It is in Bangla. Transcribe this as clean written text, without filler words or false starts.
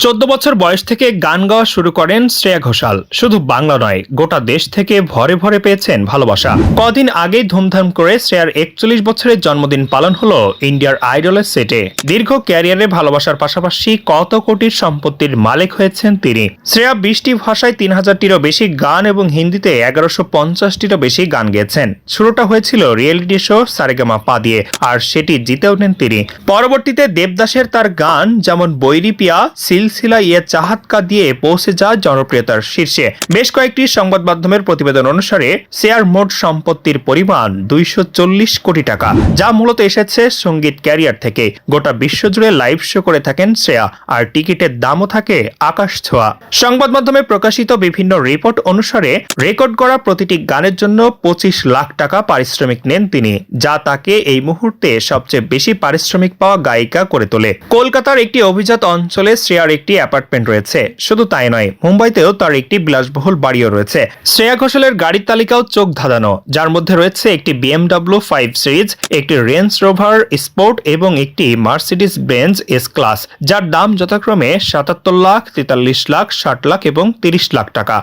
14 বছর বয়স থেকে গান গাওয়া শুরু করেন শ্রেয়া ঘোষাল। শুধু বাংলা নয়, গোটা দেশ থেকে ভরে ভরে পেয়েছেন ভালোবাসা। কদিন আগেই ধুমধাম করে শ্রেয়ার 41 বছরের জন্মদিন পালন হলো ইন্ডিয়ার আইডলের সেটে। দীর্ঘ ক্যারিয়ারে ভালোবাসার পাশাপাশি কত কোটির সম্পত্তির মালিক হয়েছেন তিনি। শ্রেয়া 20টি ভাষায় 3000টিরও বেশি গান এবং হিন্দিতে 1150টিরও বেশি গান গেয়েছেন। শুরুটা হয়েছিল রিয়েলিটি শো সারেগামাপা দিয়ে, আর সেটি জিতেও নেন তিনি। পরবর্তীতে দেবদাসের তার গান যেমন বৈরি পিয়া, সিলসিলা ইয়ে চাহাত কা দিয়ে পৌঁছে যায় জনপ্রিয়তার শীর্ষে। বেশ কয়েকটি সংবাদ মাধ্যমের প্রতিবেদন অনুসারে শ্রেয়ার মোট সম্পত্তির পরিমাণ 240 কোটি টাকা, যা মূলত এসেছে সঙ্গীত ক্যারিয়ার থেকে। গোটা বিশ্বজুড়ে লাইভ শো করে থাকেন শ্রেয়া, আর টিকিটের দামও থাকে আকাশ ছোঁয়া। সংবাদ মাধ্যমে প্রকাশিত বিভিন্ন রিপোর্ট অনুসারে রেকর্ড করা প্রতিটি গানের জন্য 25 লাখ টাকা পারিশ্রমিক নেন তিনি, যা তাকে এই মুহূর্তে সবচেয়ে বেশি পারিশ্রমিক পাওয়া গায়িকা করে তোলে। কলকাতার একটি অভিজাত অঞ্চলে শ্রেয়ার একটি অ্যাপার্টমেন্ট রয়েছে। শুধু তাই নয়, মুম্বাইতেও তার একটি বিলাসবহুল বাড়িও রয়েছে। শ্রেয়া ঘোষালের গাড়ির তালিকাও চোখ ধাঁধানো, যার মধ্যে রয়েছে একটি BMW 5 সিরিজ, একটি রেঞ্জ রোভার স্পোর্ট এবং একটি মার্সিডিজ বেঞ্জ এস ক্লাস, যার দাম যথাক্রমে 77 লাখ, 43 লাখ, 60 লাখ এবং 30 লাখ টাকা।